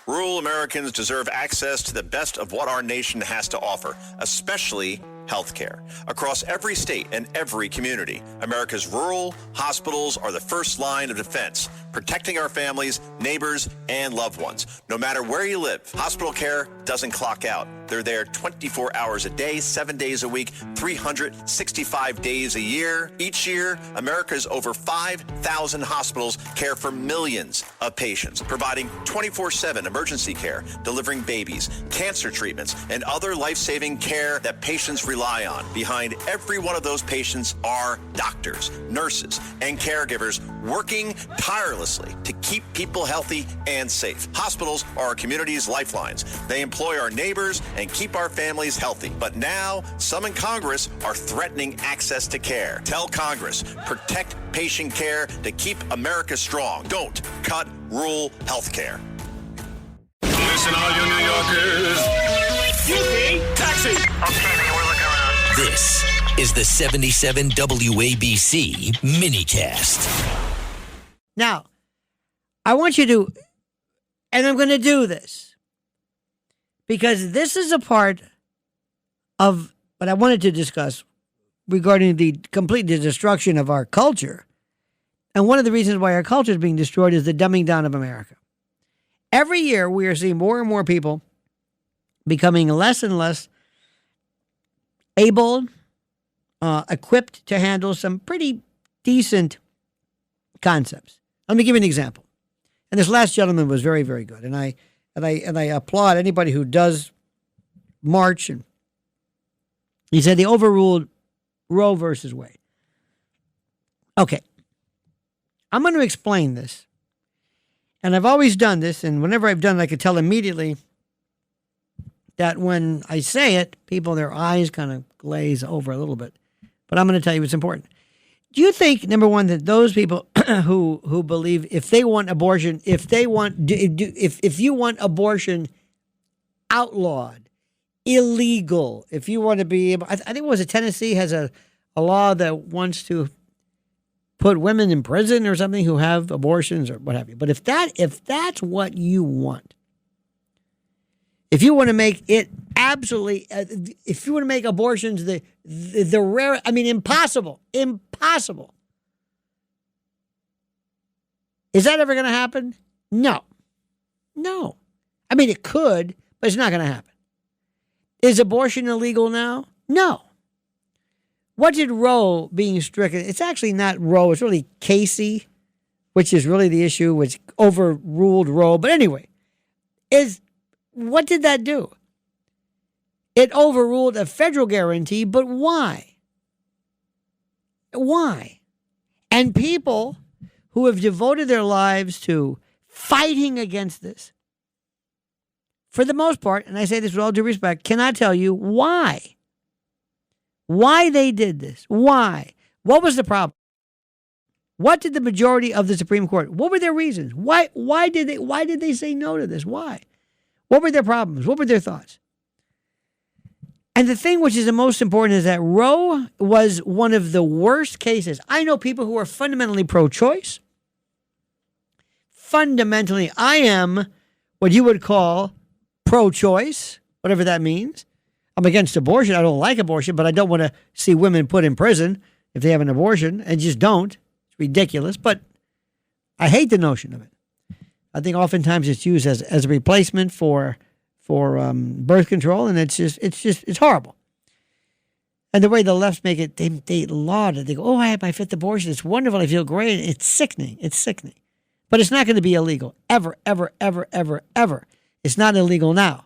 Rural Americans deserve access to the best of what our nation has to offer, especially healthcare. Across every state and every community, America's rural hospitals are the first line of defense, protecting our families, neighbors, and loved ones. No matter where you live, hospital care doesn't clock out. They're there 24 hours a day, 7 days a week, 365 days a year. Each year, America's over 5,000 hospitals care for millions of patients, providing 24/7 emergency care, delivering babies, cancer treatments, and other life-saving care that patients rely on. Behind every one of those patients are doctors, nurses, and caregivers working tirelessly to keep people healthy and safe. Hospitals are our community's lifelines. They employ our neighbors and keep our families healthy. But now, some in Congress are threatening access to care. Tell Congress, protect patient care to keep America strong. Don't cut rural health care. Listen, all you New Yorkers. Excuse me. Taxi. Okay, man, we're looking around. This is the 77 WABC minicast. Now, I want you to, and I'm going to do this, because this is a part of what I wanted to discuss regarding the complete destruction of our culture. And one of the reasons why our culture is being destroyed is the dumbing down of America. Every year, we are seeing more and more people becoming less and less able, equipped to handle some pretty decent concepts. Let me give you an example. And this last gentleman was very, very good. And I applaud anybody who does march. And he said they overruled Roe versus Wade. Okay. I'm going to explain this. And I've always done this, and whenever I've done it, I could tell immediately that when I say it, people, their eyes kind of glaze over a little bit. But I'm going to tell you what's important. Do you think, number one, that those people who believe if they want abortion, if you want abortion outlawed, illegal, if you want to be able, I think it was Tennessee has a law that wants to put women in prison or something who have abortions or what have you. But if that's what you want, if you want to make it absolutely, if you want to make abortions the rare, I mean, impossible. Is that ever going to happen? No. I mean, it could, but it's not going to happen. Is abortion illegal now? No. What did Roe being stricken? It's actually not Roe. It's really Casey, which is really the issue, which overruled Roe. But anyway, what did that do? It overruled a federal guarantee, but why? Why? And people who have devoted their lives to fighting against this, for the most part, and I say this with all due respect, cannot tell you why. Why they did this. Why? What was the problem? What did the majority of the Supreme Court, what were their reasons? Why did they say no to this? Why? What were their problems? What were their thoughts? And the thing which is the most important is that Roe was one of the worst cases. I know people who are fundamentally pro-choice. Fundamentally, I am what you would call pro-choice, whatever that means. I'm against abortion. I don't like abortion, but I don't want to see women put in prison if they have an abortion, and just don't. It's ridiculous, but I hate the notion of it. I think oftentimes it's used as a replacement for birth control, and it's horrible. And the way the left make it, they laud it. They go, "Oh, I had my fifth abortion. It's wonderful. I feel great." It's sickening. But it's not going to be illegal ever, ever, ever, ever, ever. It's not illegal now.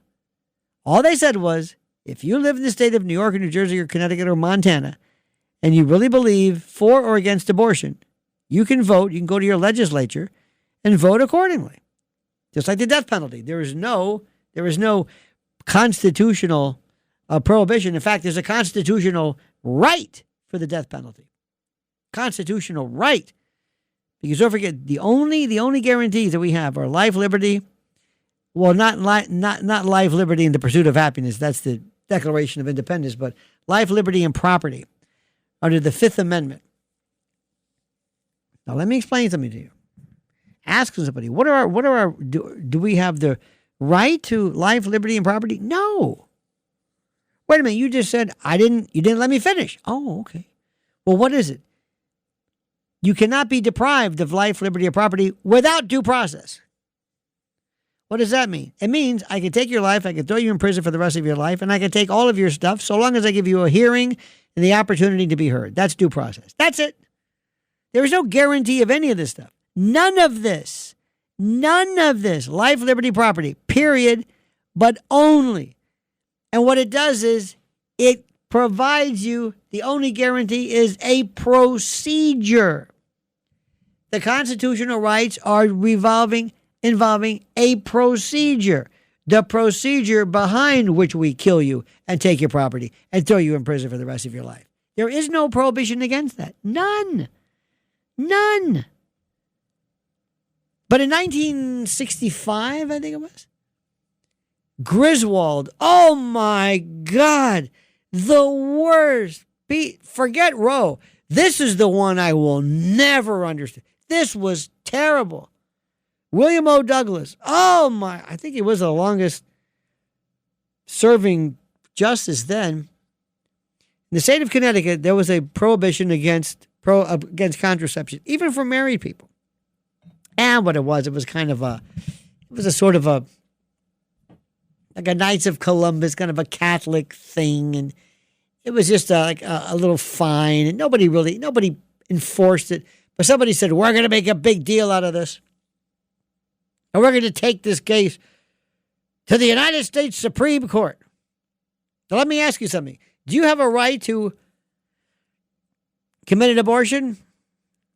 All they said was, if you live in the state of New York or New Jersey or Connecticut or Montana, and you really believe for or against abortion, you can vote. You can go to your legislature and vote accordingly. Just like the death penalty. There is no constitutional prohibition. In fact, there's a constitutional right for the death penalty. Constitutional right. Because don't forget, the only guarantees that we have are life, liberty. Well, not life, liberty, and the pursuit of happiness. That's the Declaration of Independence. But life, liberty, and property under the Fifth Amendment. Now, let me explain something to you. Ask somebody, do we have the right to life, liberty, and property? No. Wait a minute. You just said you didn't let me finish. Oh, okay. Well, what is it? You cannot be deprived of life, liberty, or property without due process. What does that mean? It means I can take your life, I can throw you in prison for the rest of your life, and I can take all of your stuff so long as I give you a hearing and the opportunity to be heard. That's due process. That's it. There is no guarantee of any of this stuff. None of this, life, liberty, property, period, but only. And what it does is it provides you, the only guarantee is a procedure. The constitutional rights are involving a procedure. The procedure behind which we kill you and take your property and throw you in prison for the rest of your life. There is no prohibition against that. None. But in 1965, I think it was, Griswold, oh my God, the worst. Forget Roe. This is the one I will never understand. This was terrible. William O. Douglas, oh my, I think he was the longest serving justice then. In the state of Connecticut, there was a prohibition against contraception, even for married people. And what it was kind of a sort of a, like a Knights of Columbus, kind of a Catholic thing. And it was just like a little fine. And nobody enforced it. But somebody said, we're going to make a big deal out of this. And we're going to take this case to the United States Supreme Court. Now, let me ask you something. Do you have a right to commit an abortion? Do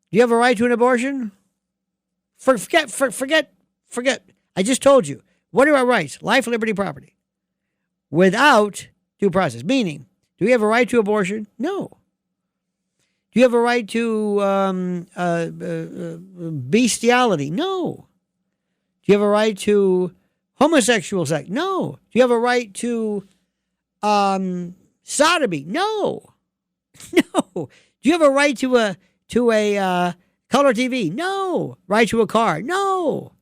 you have a right to an abortion? Forget. I just told you. What are our rights? Life, liberty, property. Without due process. Meaning, do we have a right to abortion? No. Do you have a right to bestiality? No. Do you have a right to homosexual sex? No. Do you have a right to sodomy? No. No. Do you have a right to a color TV? No. Right to a car? No.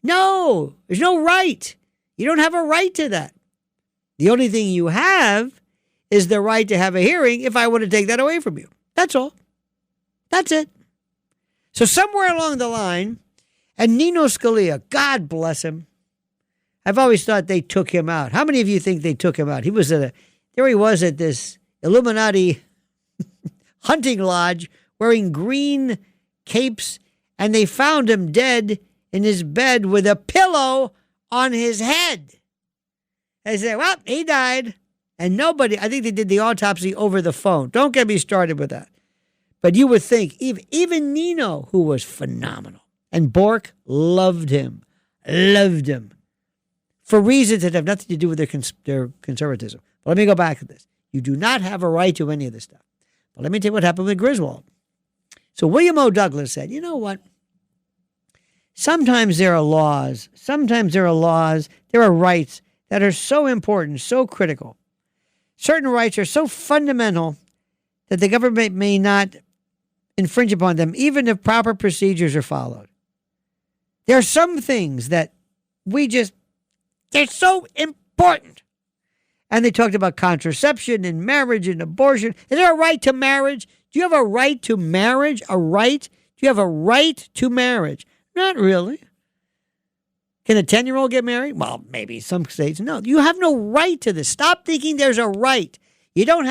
No. There's no right. You don't have a right to that. The only thing you have is the right to have a hearing if I want to take that away from you. That's all. That's it. So somewhere along the line, and Nino Scalia, God bless him, I've always thought they took him out. How many of you think they took him out? He was there he was at this Illuminati hunting lodge wearing green capes, and they found him dead in his bed with a pillow on his head. They said, well, he died. And nobody, I think they did the autopsy over the phone. Don't get me started with that. But you would think, even Nino, who was phenomenal, and Bork loved him, for reasons that have nothing to do with their conservatism. But let me go back to this. You do not have a right to any of this stuff. But let me tell you what happened with Griswold. So William O. Douglas said, you know what? Sometimes there are laws, there are rights that are so important, so critical. Certain rights are so fundamental that the government may not infringe upon them, even if proper procedures are followed. There are some things that they're so important. And they talked about contraception and marriage and abortion. Is there a right to marriage? Do you have a right to marriage? A right? Do you have a right to marriage? Not really. Can a 10-year-old get married? Well, maybe some states. No, you have no right to this. Stop thinking there's a right. You don't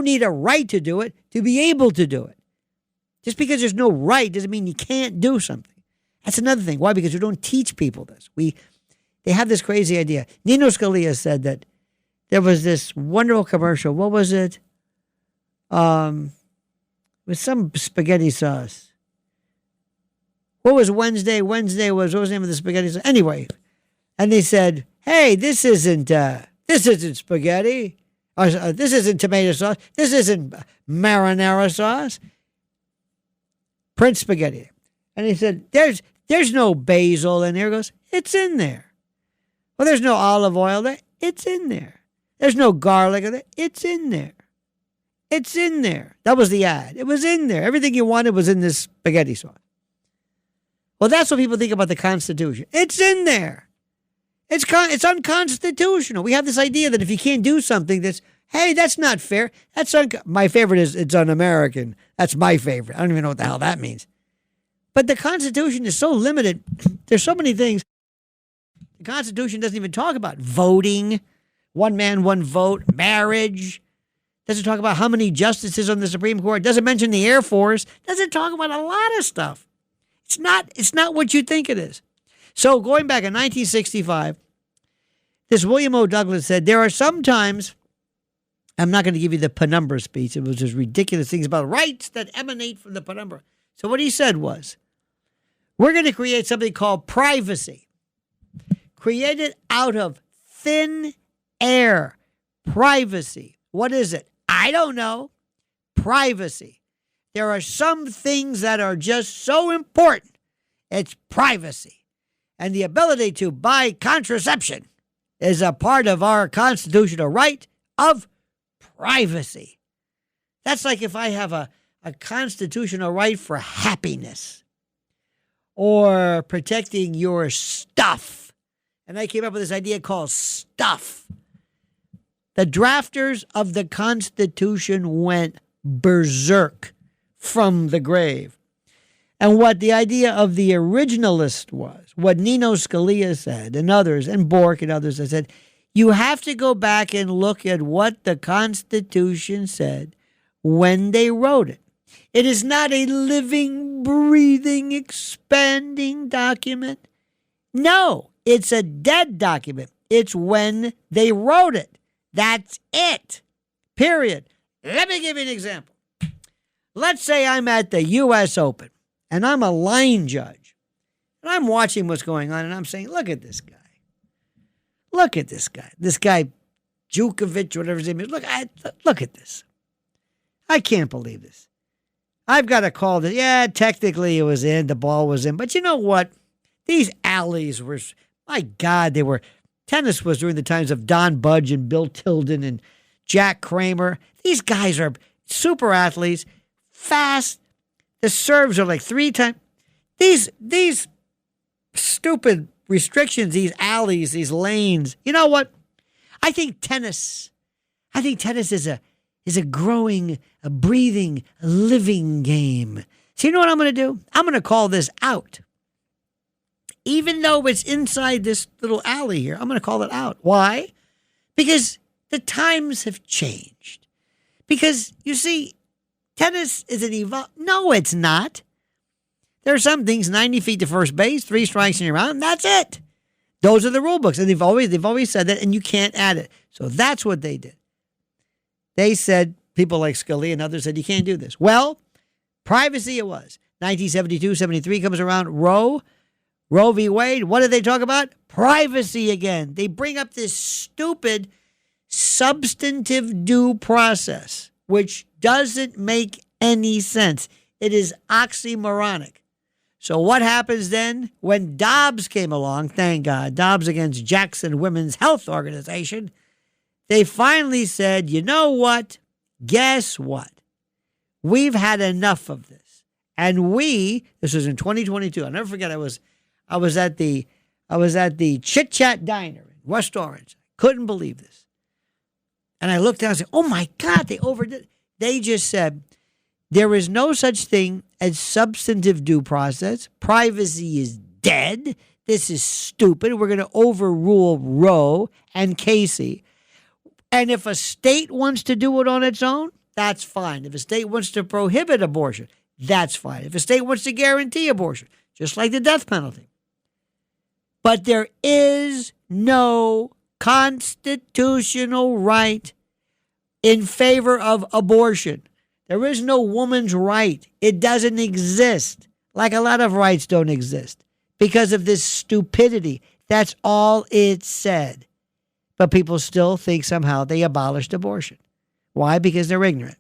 need a right to do it to be able to do it. Just because there's no right doesn't mean you can't do something. That's another thing. Why? Because we don't teach people this. They have this crazy idea. Nino Scalia said that there was this wonderful commercial. What was it? With some spaghetti sauce. What was Wednesday? What was the name of the spaghetti sauce? Anyway, and they said, hey, this isn't spaghetti. Or, this isn't tomato sauce. This isn't marinara sauce. Prince spaghetti. And he said, there's no basil in there. He goes, it's in there. Well, there's no olive oil there. It's in there. There's no garlic in there. It's in there. It's in there. That was the ad. It was in there. Everything you wanted was in this spaghetti sauce. Well, that's what people think about the Constitution. It's in there. It's unconstitutional. We have this idea that if you can't do something, that's not fair. My favorite is it's un-American. That's my favorite. I don't even know what the hell that means. But the Constitution is so limited. There's so many things. The Constitution doesn't even talk about voting, one man, one vote, marriage. Doesn't talk about how many justices on the Supreme Court. Doesn't mention the Air Force. Doesn't talk about a lot of stuff. It's not what you think it is. So going back in 1965, this William O. Douglas said, there are some times, I'm not going to give you the penumbra speech. It was just ridiculous things about rights that emanate from the penumbra. So what he said was, we're going to create something called privacy. Created out of thin air. Privacy. What is it? I don't know. Privacy. There are some things that are just so important. It's privacy. And the ability to buy contraception is a part of our constitutional right of privacy. That's like if I have a constitutional right for happiness or protecting your stuff. And I came up with this idea called stuff. The drafters of the Constitution went berserk from the grave. And what the idea of the originalist was, what Nino Scalia said and others, and Bork and others have said, you have to go back and look at what the Constitution said when they wrote it. It is not a living, breathing, expanding document. No, it's a dead document. It's when they wrote it. That's it. Period. Let me give you an example. Let's say I'm at the U.S. Open and I'm a line judge and I'm watching what's going on and I'm saying, look at this guy. Look at this guy. This guy, Djokovic, whatever his name is. Look at this. I can't believe this. I've got to call this. Yeah, technically it was in. The ball was in. But you know what? These alleys were, my God, tennis was during the times of Don Budge and Bill Tilden and Jack Kramer. These guys are super athletes, fast. The serves are like 3 times. These stupid restrictions, these alleys, these lanes. You know what? I think tennis is a growing, a breathing, a living game. So you know what I'm going to do? I'm going to call this out. Even though it's inside this little alley here, I'm going to call it out. Why? Because the times have changed. Because, you see, tennis is an evolved. No, it's not. There are some things, 90 feet to first base, 3 strikes and you're out, and that's it. Those are the rule books, and they've always said that, and you can't add it. So that's what they did. They said, people like Scalia and others said, you can't do this. Well, privacy it was. 1972, 73 comes around, Roe v. Wade, what did they talk about? Privacy again. They bring up this stupid substantive due process, which doesn't make any sense. It is oxymoronic. So what happens then? When Dobbs came along, thank God, Dobbs against Jackson Women's Health Organization, they finally said, you know what? Guess what? We've had enough of this. And this was in 2022. I'll never forget, I was at the Chit Chat Diner in West Orange. Couldn't believe this. And I looked down and said, oh my God, they overdid it. They just said, there is no such thing as substantive due process. Privacy is dead. This is stupid. We're going to overrule Roe and Casey. And if a state wants to do it on its own, that's fine. If a state wants to prohibit abortion, that's fine. If a state wants to guarantee abortion, just like the death penalty. But there is no constitutional right in favor of abortion. There is no woman's right. It doesn't exist, like a lot of rights don't exist, because of this stupidity. That's all it said. But people still think somehow they abolished abortion. Why? Because they're ignorant.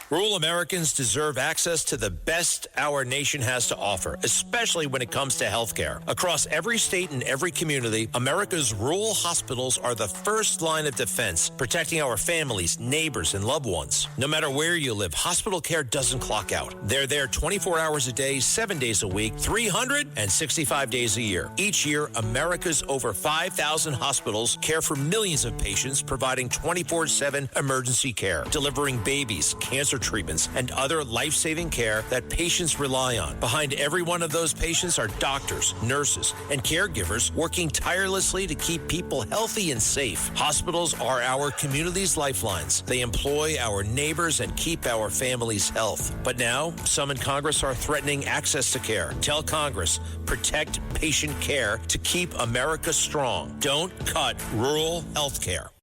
Rural Americans deserve access to the best our nation has to offer, especially when it comes to health care. Across every state and every community, America's rural hospitals are the first line of defense, protecting our families, neighbors, and loved ones. No matter where you live, hospital care doesn't clock out. They're there 24 hours a day, 7 days a week, 365 days a year. Each year, America's over 5,000 hospitals care for millions of patients, providing 24/7 emergency care, delivering babies, cancer treatments, and other life-saving care that patients rely on. Behind every one of those patients are doctors, nurses, and caregivers working tirelessly to keep people healthy and safe. Hospitals are our community's lifelines. They employ our neighbors and keep our families' health. But now, some in Congress are threatening access to care. Tell Congress, protect patient care to keep America strong. Don't cut rural health care.